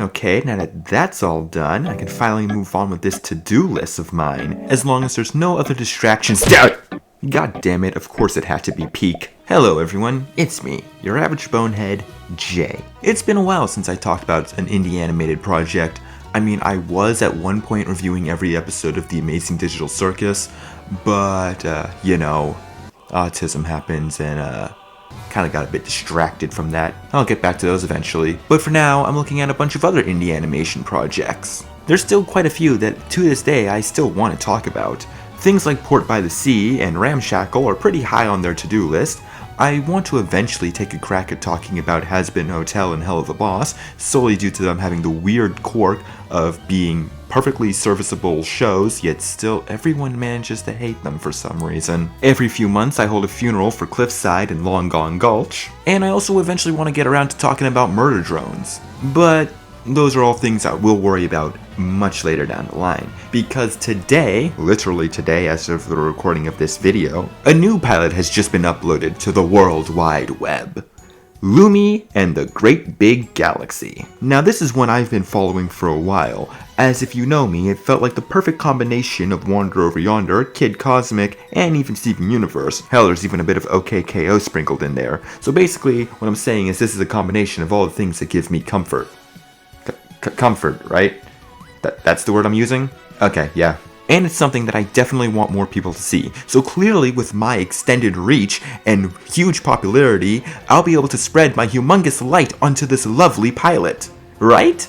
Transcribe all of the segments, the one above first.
Okay, now that that's all done, I can finally move on with this to-do list of mine, as long as there's no other distractions. God damn it, of course it had to be peak. Hello everyone, it's me, your average bonehead, Jay. It's been a while since I talked about an indie animated project. I mean, I was at one point reviewing every episode of The Amazing Digital Circus, but, you know, autism happens and, kind of got a bit distracted from that. I'll get back to those eventually. But for now, I'm looking at a bunch of other indie animation projects. There's still quite a few that, to this day, I still want to talk about. Things like Port by the Sea and Ramshackle are pretty high on their to-do list. I want to eventually take a crack at talking about Hazbin Hotel and Helluva Boss, solely due to them having the weird quirk of being perfectly serviceable shows, yet still everyone manages to hate them for some reason. Every few months I hold a funeral for Cliffside and Long Gone Gulch, and I also eventually want to get around to talking about murder drones. But those are all things I will worry about much later down the line, because today, literally today as of the recording of this video, a new pilot has just been uploaded to the World Wide Web. Lumi and the Great Big Galaxy. Now this is one I've been following for a while, as if you know me, it felt like the perfect combination of Wander Over Yonder, Kid Cosmic, and even Steven Universe. Hell, there's even a bit of OKKO sprinkled in there. So basically, what I'm saying is this is a combination of all the things that give me comfort. Comfort, right? That's the word I'm using? Okay, yeah. And it's something that I definitely want more people to see. So clearly with my extended reach and huge popularity, I'll be able to spread my humongous light onto this lovely pilot. Right?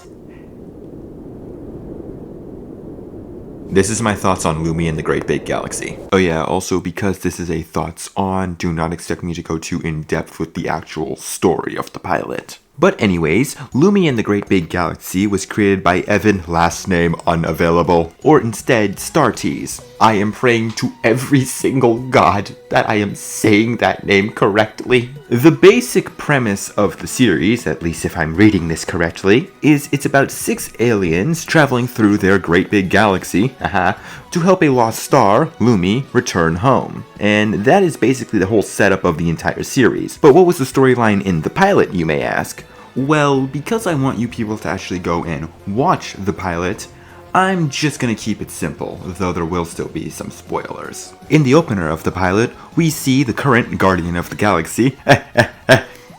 This is my thoughts on Lumi and the Great Big Galaxy. Oh yeah, also because this is a thoughts on, do not expect me to go too in-depth with the actual story of the pilot. But anyways, Lumi and the Great Big Galaxy was created by Evan, last name unavailable, or instead starteas. I am praying to every single god that I am saying that name correctly. The basic premise of the series, at least if I'm reading this correctly, is it's about 6 aliens traveling through their Great Big Galaxy, to help a lost star, Lumi, return home. And that is basically the whole setup of the entire series. But what was the storyline in the pilot, you may ask? Well, because I want you people to actually go and watch the pilot, I'm just gonna keep it simple, though there will still be some spoilers. In the opener of the pilot, we see the current Guardian of the Galaxy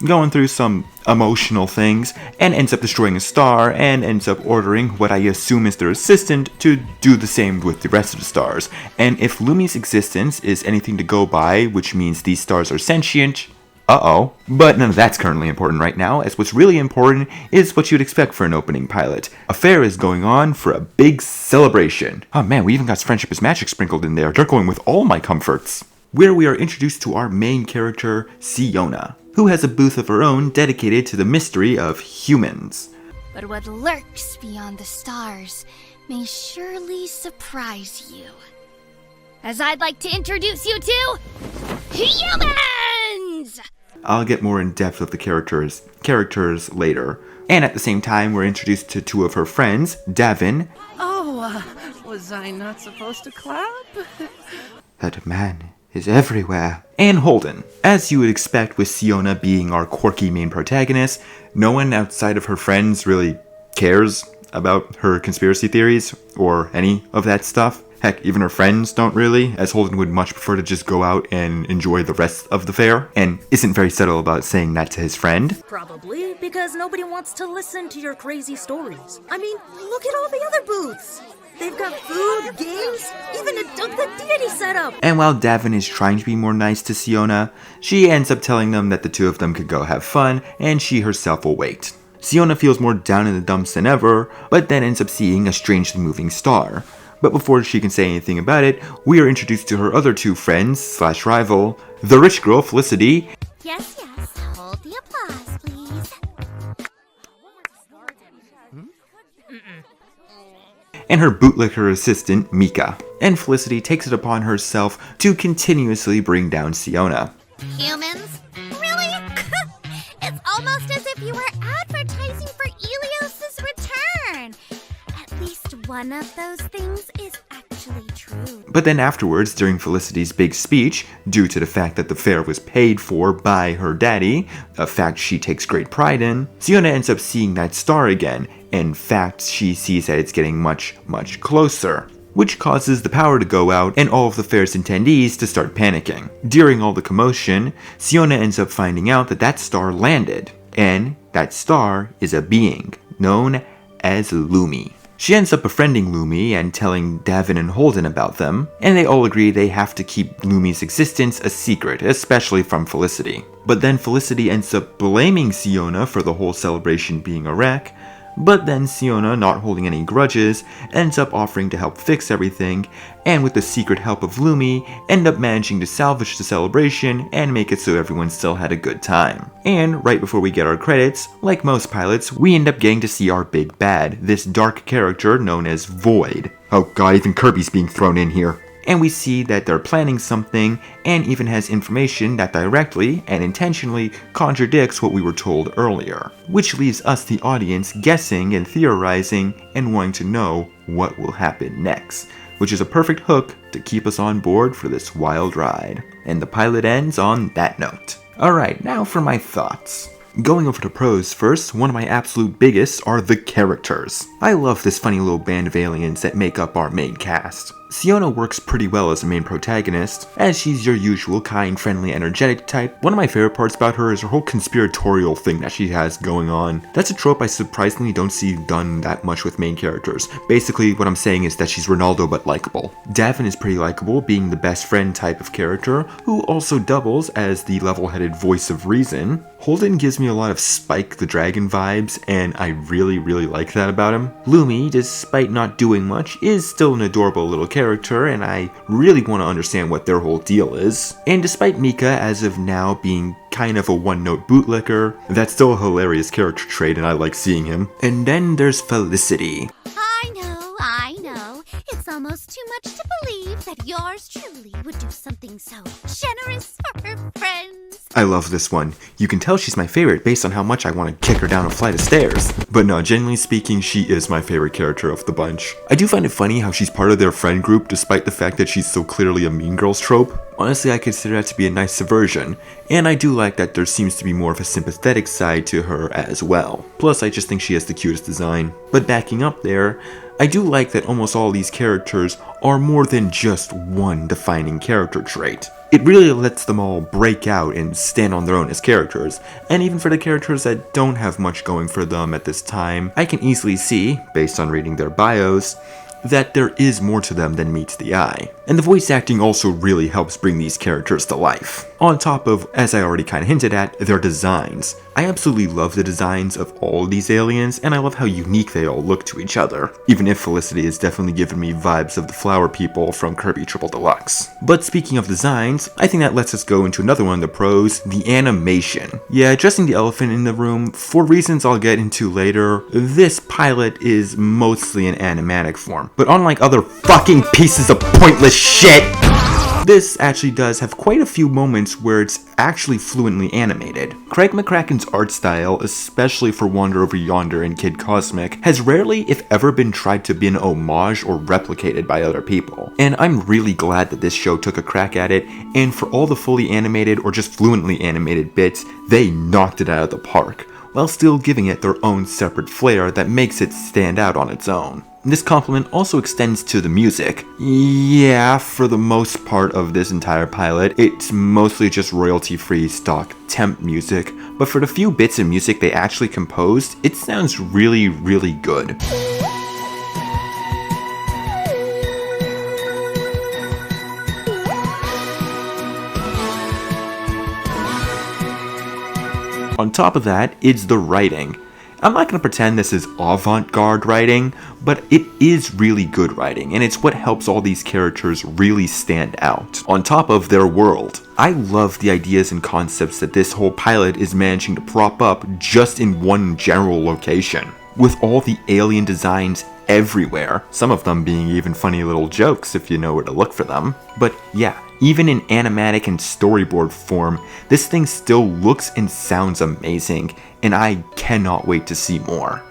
going through some emotional things, and ends up destroying a star, and ends up ordering what I assume is their assistant to do the same with the rest of the stars. And if Lumi's existence is anything to go by, which means these stars are sentient, But none of that's currently important right now, as what's really important is what you'd expect for an opening pilot. A fair is going on for a big celebration. Oh man, we even got Friendship is Magic sprinkled in there. They're going with all my comforts. Where we are introduced to our main character, Siona, who has a booth of her own dedicated to the mystery of humans. But what lurks beyond the stars may surely surprise you. As I'd like to introduce you to humans! I'll get more in depth of the characters later. And at the same time, we're introduced to 2 of her friends, Davin. Was I not supposed to clap? That man is everywhere. And Holden. As you would expect with Siona being our quirky main protagonist, no one outside of her friends really cares about her conspiracy theories or any of that stuff. Heck, even her friends don't really, as Holden would much prefer to just go out and enjoy the rest of the fair, and isn't very subtle about saying that to his friend. Probably because nobody wants to listen to your crazy stories. I mean, look at all the other booths. They've got food, games, even a Dunk the Deity setup. And while Davin is trying to be more nice to Siona, she ends up telling them that the 2 of them could go have fun, and she herself will wait. Siona feels more down in the dumps than ever, but then ends up seeing a strangely moving star. But before she can say anything about it, we are introduced to her other 2 friends / rival, the rich girl Felicity. Yes, hold the applause, please. And her bootlicker assistant, Mika. And Felicity takes it upon herself to continuously bring down Siona. Humans? Really? It's almost as if you were advertising for Elios's return. At least one of those things is actually actually true. But then afterwards, during Felicity's big speech, due to the fact that the fair was paid for by her daddy, a fact she takes great pride in, Siona ends up seeing that star again. In fact, she sees that it's getting much, much closer, which causes the power to go out and all of the fair's attendees to start panicking. During all the commotion, Siona ends up finding out that that star landed, and that star is a being known as Lumi. She ends up befriending Lumi and telling Davin and Holden about them, and they all agree they have to keep Lumi's existence a secret, especially from Felicity. But then Felicity ends up blaming Siona for the whole celebration being a wreck, but then Siona, not holding any grudges, ends up offering to help fix everything, and with the secret help of Lumi, end up managing to salvage the celebration and make it so everyone still had a good time. And right before we get our credits, like most pilots, we end up getting to see our big bad, this dark character known as Void. Oh god, even Kirby's being thrown in here. And we see that they're planning something, and even has information that directly and intentionally contradicts what we were told earlier, which leaves us, the audience, guessing and theorizing and wanting to know what will happen next, which is a perfect hook to keep us on board for this wild ride. And the pilot ends on that note. Alright, now for my thoughts. Going over to pros first, one of my absolute biggest are the characters. I love this funny little band of aliens that make up our main cast. Siona works pretty well as a main protagonist, as she's your usual kind, friendly, energetic type. One of my favorite parts about her is her whole conspiratorial thing that she has going on. That's a trope I surprisingly don't see done that much with main characters. Basically, what I'm saying is that she's Ronaldo but likable. Davin is pretty likable, being the best friend type of character, who also doubles as the level-headed voice of reason. Holden gives me a lot of Spike the Dragon vibes, and I really like that about him. Lumi, despite not doing much, is still an adorable little character, and I really want to understand what their whole deal is. And despite Mika, as of now, being kind of a one-note bootlicker, that's still a hilarious character trait, and I like seeing him. And then there's Felicity. I know. It's almost too much to believe that yours truly would do something so generous for her friends. I love this one. You can tell she's my favorite based on how much I want to kick her down a flight of stairs. But no, genuinely speaking, she is my favorite character of the bunch. I do find it funny how she's part of their friend group despite the fact that she's so clearly a Mean Girls trope. Honestly, I consider that to be a nice subversion, and I do like that there seems to be more of a sympathetic side to her as well. Plus, I just think she has the cutest design. But backing up there, I do like that almost all these characters are more than just one defining character trait. It really lets them all break out and stand on their own as characters, and even for the characters that don't have much going for them at this time, I can easily see, based on reading their bios, that there is more to them than meets the eye. And the voice acting also really helps bring these characters to life. On top of, as I already kind of hinted at, their designs. I absolutely love the designs of all these aliens, and I love how unique they all look to each other, even if Felicity has definitely given me vibes of the flower people from Kirby Triple Deluxe. But speaking of designs, I think that lets us go into another one of the pros, the animation. Yeah, addressing the elephant in the room, for reasons I'll get into later, this pilot is mostly in animatic form. But unlike other fucking pieces of pointless shit, this actually does have quite a few moments where it's actually fluently animated. Craig McCracken's art style, especially for Wander Over Yonder and Kid Cosmic, has rarely, if ever, been tried to be an homage or replicated by other people. And I'm really glad that this show took a crack at it, and for all the fully animated or just fluently animated bits, they knocked it out of the park, while still giving it their own separate flair that makes it stand out on its own. This compliment also extends to the music. Yeah, for the most part of this entire pilot, it's mostly just royalty-free stock temp music, but for the few bits of music they actually composed, it sounds really good. On top of that, it's the writing. I'm not going to pretend this is avant-garde writing, but it is really good writing, and it's what helps all these characters really stand out. On top of their world, I love the ideas and concepts that this whole pilot is managing to prop up just in one general location, with all the alien designs everywhere, some of them being even funny little jokes if you know where to look for them. But yeah, even in animatic and storyboard form, this thing still looks and sounds amazing, and I cannot wait to see more.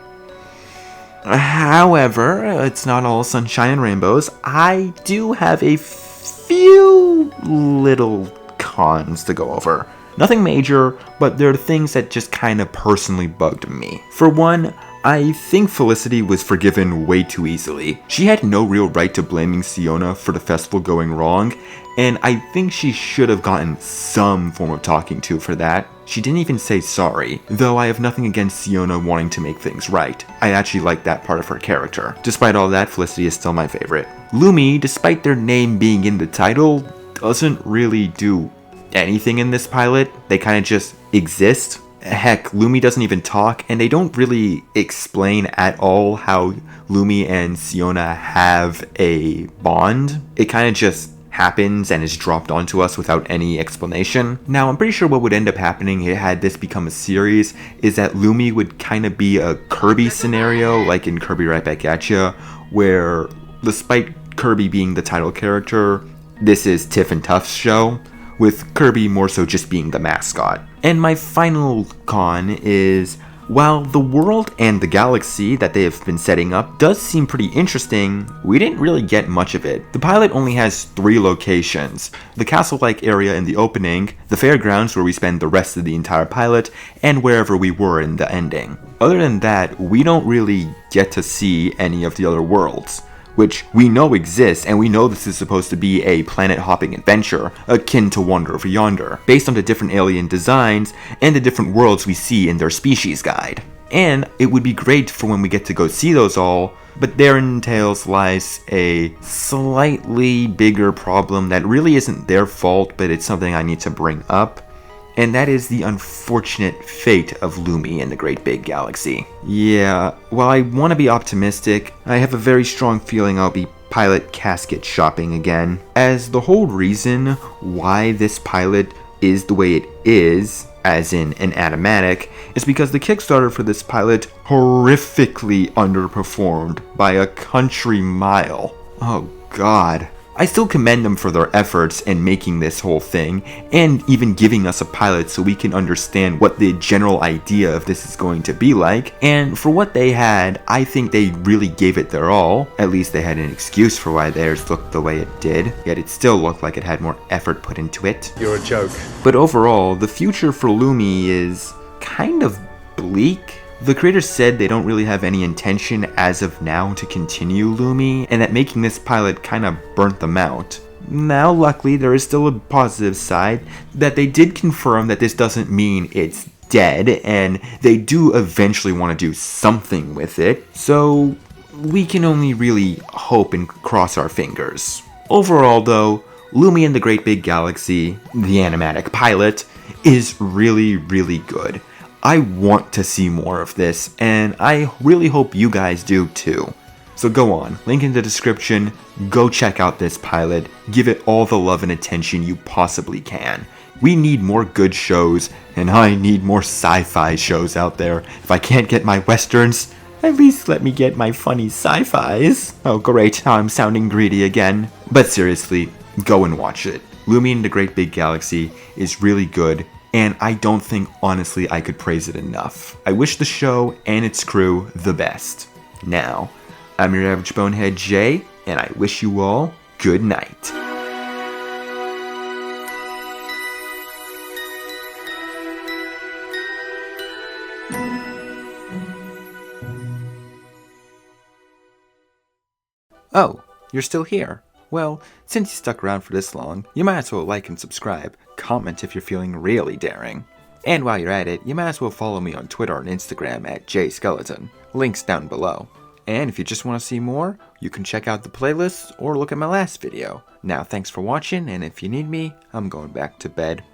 However, it's not all sunshine and rainbows. I do have a few little cons to go over. Nothing major, but there are things that just kind of personally bugged me. For one, I think Felicity was forgiven way too easily. She had no real right to blaming Siona for the festival going wrong, and I think she should have gotten some form of talking to for that. She didn't even say sorry, though I have nothing against Siona wanting to make things right. I actually like that part of her character. Despite all that, Felicity is still my favorite. Lumi, despite their name being in the title, doesn't really do anything in this pilot. They kind of just exist. Heck, Lumi doesn't even talk, and they don't really explain at all how Lumi and Siona have a bond. It kind of just happens and is dropped onto us without any explanation. Now, I'm pretty sure what would end up happening had this become a series is that Lumi would kind of be a Kirby scenario, like in Kirby Right Back At Ya, where despite Kirby being the title character, this is Tiff and Tuff's show, with Kirby more so just being the mascot. And my final con is, while the world and the galaxy that they have been setting up does seem pretty interesting, we didn't really get much of it. The pilot only has 3 locations: the castle-like area in the opening, the fairgrounds where we spend the rest of the entire pilot, and wherever we were in the ending. Other than that, we don't really get to see any of the other worlds, which we know exists, and we know this is supposed to be a planet-hopping adventure, akin to Wonder Over Yonder, based on the different alien designs and the different worlds we see in their species guide. And it would be great for when we get to go see those all, but therein tails lies a slightly bigger problem that really isn't their fault, but it's something I need to bring up. And that is the unfortunate fate of Lumi in the Great Big Galaxy. Yeah, while I want to be optimistic, I have a very strong feeling I'll be pilot casket shopping again, as the whole reason why this pilot is the way it is, as in an animatic, is because the Kickstarter for this pilot horrifically underperformed by a country mile. Oh god. I still commend them for their efforts in making this whole thing, and even giving us a pilot so we can understand what the general idea of this is going to be like, and for what they had, I think they really gave it their all. At least they had an excuse for why theirs looked the way it did, yet it still looked like it had more effort put into it. You're a joke. But overall, the future for Lumi is kind of bleak. The creators said they don't really have any intention as of now to continue Lumi, and that making this pilot kind of burnt them out. Now, luckily, there is still a positive side, that they did confirm that this doesn't mean it's dead, and they do eventually want to do something with it, so we can only really hope and cross our fingers. Overall, though, Lumi in the Great Big Galaxy, the animatic pilot, is really, really good. I want to see more of this, and I really hope you guys do too. So go on, link in the description, go check out this pilot, give it all the love and attention you possibly can. We need more good shows, and I need more sci-fi shows out there. If I can't get my westerns, at least let me get my funny sci-fis. Oh great, now I'm sounding greedy again. But seriously, go and watch it. Lumi in the Great Big Galaxy is really good, and I don't think, honestly, I could praise it enough. I wish the show and its crew the best. Now, I'm your average bonehead Jay, and I wish you all good night. Oh, you're still here. Well, since you stuck around for this long, you might as well like and subscribe, comment if you're feeling really daring. And while you're at it, you might as well follow me on Twitter and Instagram at jayskeletyn, links down below. And if you just want to see more, you can check out the playlists or look at my last video. Now thanks for watching, and if you need me, I'm going back to bed.